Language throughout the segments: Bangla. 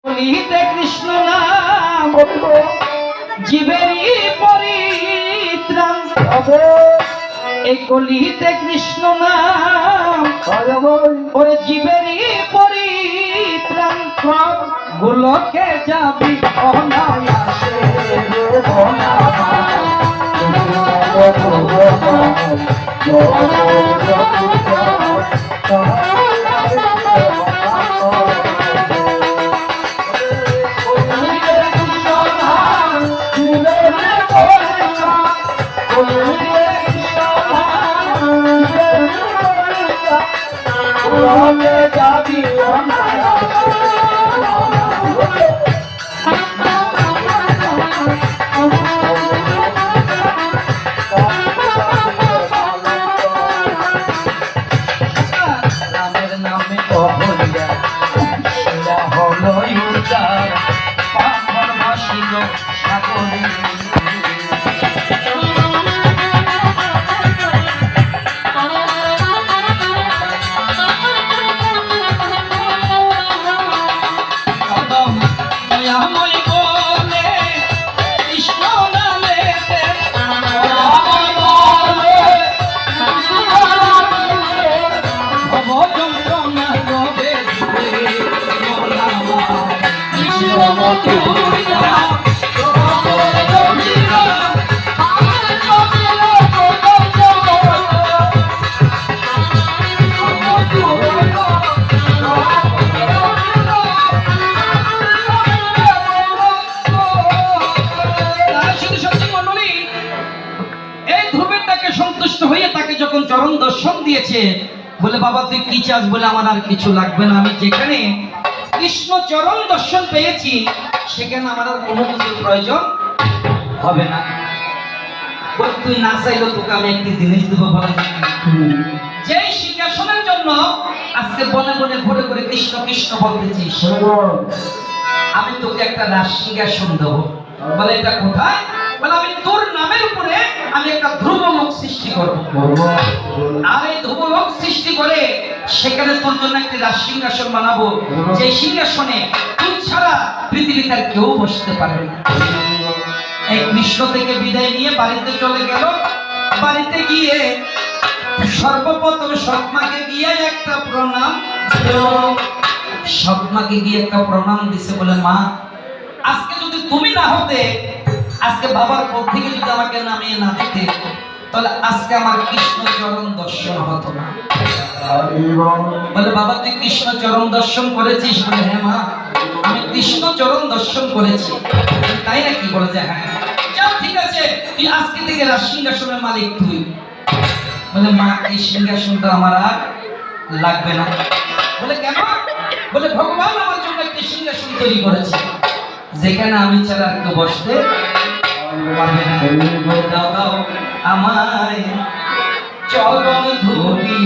কলিতে কৃষ্ণ নাম জীবেরই পরিত্রাণ এই কলিতে কৃষ্ণ নাম ওরে জীবেরই পরিত্রাণ গোলকে যাবি অনায়াসে যাবি রামের নামে অহল্যা শিলা হলো উদার পাথর ভাসিল সাগরে চরণ দর্শন দিয়েছে বলে বাবা তুই কি চাস বলে আমার আর কিছু লাগবে না আমি যেখানে কৃষ্ণ চরণ দর্শন পেয়েছি সেখানে আমার আর কোনো কিছুর প্রয়োজন হবে না বল তুই না চাইলেও তোকে আমি একটি জিনিস দেবো বলে যেই সিংহাসনের জন্য আজকে বনে বনে ঘুরে ঘুরে কৃষ্ণ কৃষ্ণ বলতেছিস আমি তোকে একটা রাজ সিংহাসন দেবো বলে এটা কোথায় বলে আমি তোর নামের উপরে আমি একটা ধ্রুবলোক সৃষ্টি করব আর এই ধ্রুবলোক সৃষ্টি করে সেখানে তোর জন্য একটি রাজ সিংহাসন বানাবো যে সিংহাসনে তুই ছাড়া পৃথিবীতে আর কেউ বসতে পারবে না এই কৃষ্ণ থেকে বিদায় নিয়ে বাড়িতে চলে গেল বাড়িতে গিয়ে সর্বপ্রথম সৎমাকে গিয়ে একটা প্রণাম সৎমাকে গিয়ে একটা প্রণাম দিছে বলে মা আজকে যদি তুমি না হতে আজকে বাবার পর থেকে যদি আমাকে নামিয়ে না দিতে তাহলে আজকে আমার কৃষ্ণ চরণ দর্শন হতো না বলে বাবা তুই কৃষ্ণ চরণ দর্শন করেছিস বলে হ্যাঁ মা আমি কৃষ্ণ চরণ দর্শন করেছি তাই নাকি বলে যে হ্যাঁ যা ঠিক আছে তুই আজকে থেকে রাজ সিংহাসনের মালিক তুই বলে মা এই সিংহাসনটা আমার আর লাগবে না বলে কেন বলে ভগবান আমার জন্য একটি সিংহাসন তৈরি করেছে যেখানে আমি ছাড়া আর কেউ বসতে পারবে না দাও দাও আমায় চরণ ধরি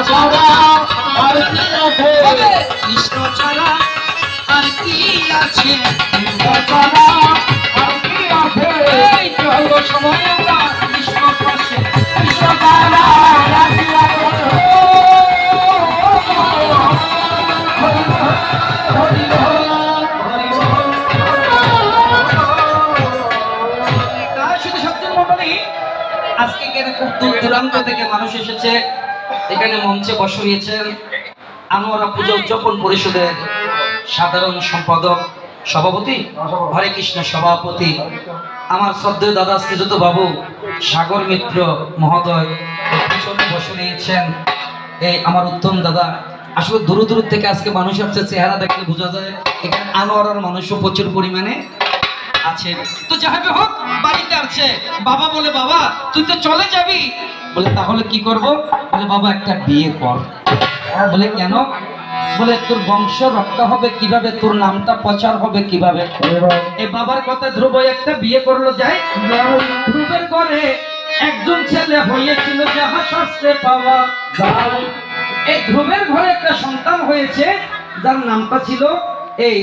ছাড়া আর কৃষ্ণ ছাড়া আর কি আছে, এই চলো সময় আমরা কৃষ্ণ পাশে, কৃষ্ণ ছাড়া আর কি আছে। আজকে এখানে খুব দূর দূরান্ত থেকে মানুষ এসেছে, এখানে মঞ্চে বসিয়েছেন আনোয়ারা পূজা উদযাপন পরিষদের সাধারণ সম্পাদক সভাপতি, হরে কৃষ্ণ সভাপতি আমার শ্রদ্ধেয় দাদা শ্রীযুত বাবু সাগর মিত্র মহোদয় পিছনে বসে নিয়েছেন। এই আমার উত্তম দাদা, আসলে দূর দূর থেকে আজকে মানুষ আসছে, চেহারা দেখলে বোঝা যায় এখানে আনোয়ারার মানুষও প্রচুর পরিমাণে আছে। তো যাবে হোক বাড়িতে আসছে, বাবা বলে বাবা তুই তো চলে যাবি, বলে তাহলে কি করব, বলে বাবা একটা বিয়ে কর। বলে কেন, বলে তোর বংশ রক্ষা হবে কিভাবে, তোর নামটা প্রচার হবে কিভাবে। এই বাবার কথা ধ্রুব একটা বিয়ে করলো যায়, ধ্রুবের ঘরে একজন ছেলে হয়েছিল যাহা শাস্ত্রে পাওয়া যায়। এই ধ্রুবের ঘরে একটা সন্তান হয়েছে যার নামটা ছিল এই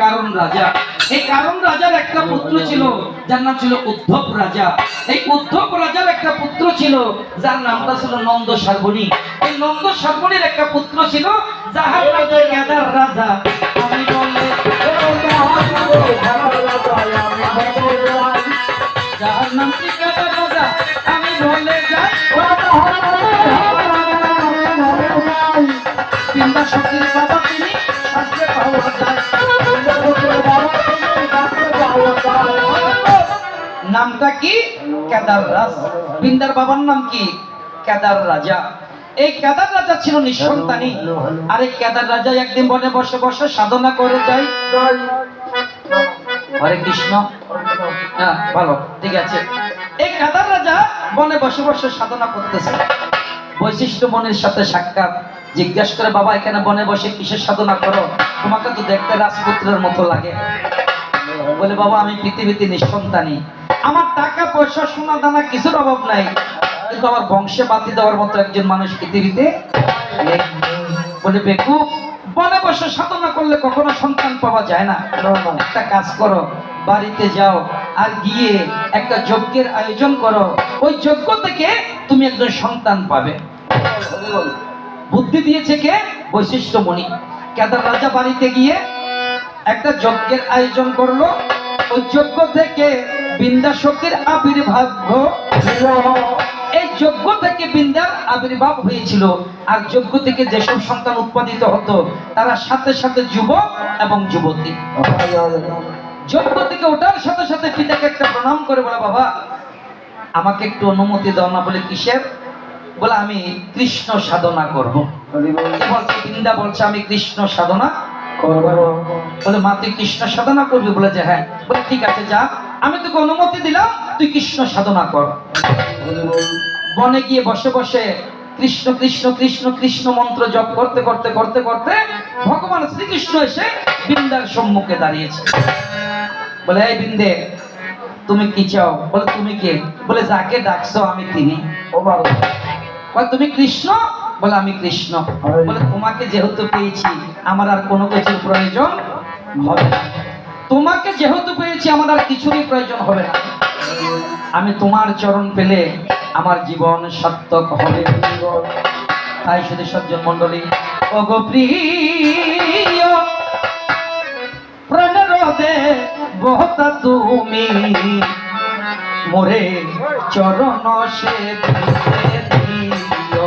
কারণ রাজা। এই কারণ রাজার একটা পুত্র ছিল যার নাম ছিল উদ্ধব রাজা। এই উদ্ধব রাজার একটা পুত্র ছিল যার নামটা ছিল নন্দ শার্বণী। এই নন্দ শার্বণীর একটা পুত্র ছিল যাহার রাজা কেদার রাজা। আমি বলে যাহার নাম কি কেদার রাজা, আমি বলে যাই বিন্দা শক্তির বাবা তিনি শাস্ত্রে পাওয়া যায়। নামটা কি কেদার রাজ, বিন্দার বাবার নাম কি কেদার রাজা। এই কেদার রাজা ছিল নিঃসন্তানী। আর এই কেদার রাজা একদিন বনে বসে বসে সাধনা করে যায়। হরে কৃষ্ণ, হ্যাঁ ভালো ঠিক আছে। এই কেদার রাজা বনে বসে বসে সাধনা করতেছে। বৈশিষ্ট্য মনের সাথে সাক্ষাৎ, জিজ্ঞাসা করে বাবা এখানে বনে বসে কিসের সাধনা করো, তোমাকে তো দেখতে রাজপুত্রের মতো লাগে। বলে বাবা আমি পৃথিবীতে নিঃসন্তানী, আমার টাকা পয়সা সোনা দানা কিছুর অভাব নাই, কিন্তু আমার বংশে বাতি দেওয়ার মতো একজন মানুষ পৃথিবীতে নেই। বলে বেকু, বনে বসে সাধনা করলে কখনো সন্তান পাওয়া যায় না। একটা কাজ করো, বাড়িতে যাও আর গিয়ে একটা যজ্ঞের আয়োজন করো, ওই যজ্ঞ থেকে তুমি একজন সন্তান পাবে। বুদ্ধি দিয়েছে কে, বৈশিষ্ট্য মণি। কেদার রাজা বাড়িতে গিয়ে একটা যজ্ঞের আয়োজন করলো। ওই যজ্ঞ থেকে বিন্দা শক্তির আবির্ভাব। এই যজ্ঞ থেকে বিন্দার আবির্ভাব হয়েছিল। আর যজ্ঞ থেকে যেসব সন্তান উৎপাদিত হতো তারা সাথে সাথে যুবক এবং যুবতী। যজ্ঞ থেকে ওঠার সাথে সাথে পিতাকে একটা প্রণাম করে বলে বাবা আমাকে একটু অনুমতি দাও না। বলে কিসের, বলে আমি কৃষ্ণ সাধনা করব। বলছে বৃন্দা বলছে আমি কৃষ্ণ সাধনা করব। বলে মা তুই কৃষ্ণ সাধনা করবি, বলে যে হ্যাঁ। বলে ঠিক আছে যা, আমি তোকে অনুমতি দিলাম, তুই কৃষ্ণ সাধনা কর। বনে গিয়ে বসে বসে কৃষ্ণ কৃষ্ণ কৃষ্ণ কৃষ্ণ মন্ত্র জপ করতে করতে করতে করতে ভগবান শ্রীকৃষ্ণ এসে বৃন্দার সম্মুখে দাঁড়িয়েছে। বলে এই বৃন্দে তুমি কি চাও? বলে তুমি কে? বলে যাকে ডাকছো আমি তিনি। ও বাবা, বলে তুমি কৃষ্ণ? বলে আমি কৃষ্ণ। বলে তোমাকে যেহেতু পেয়েছি আমার আর কোনো কিছুর প্রয়োজন হবে না। তোমাকে যেহেতু পেয়েছি আমার আর কিছুরই প্রয়োজন হবে না। আমি তোমার চরণ পেলে আমার জীবন সার্থক হবে। তাই শুধু সজ্জন মন্ডলী, ওগো প্রিয় প্রাণের দেবতা তুমি মোরে চরণ সেবিতে দিও।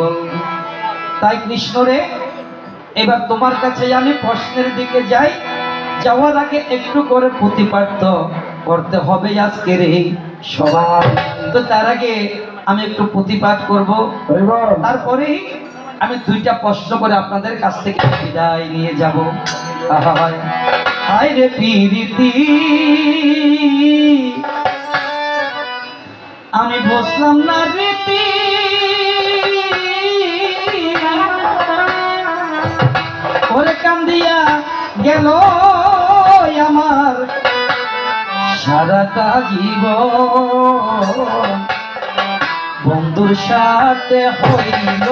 পাগল। তাই কৃষ্ণ রে, এবার তোমার কাছে আমি প্রশ্নের দিকে যাই। যাওয়ার আগে একটু করে প্রতিপাদ্য করতে হবে আজকের এই সভা। তো তার আগে আমি একটু প্রতিপাদ করব, তারপরেই আমি দুইটা প্রশ্ন করে আপনাদের কাছ থেকে বিদায় নিয়ে যাব। হায় রে প্রীতি, আমি বসলাম না রীতি, ওরে কান্দিয়া গেল আমার সারাটা জীবন, বন্ধুর সাথে হইল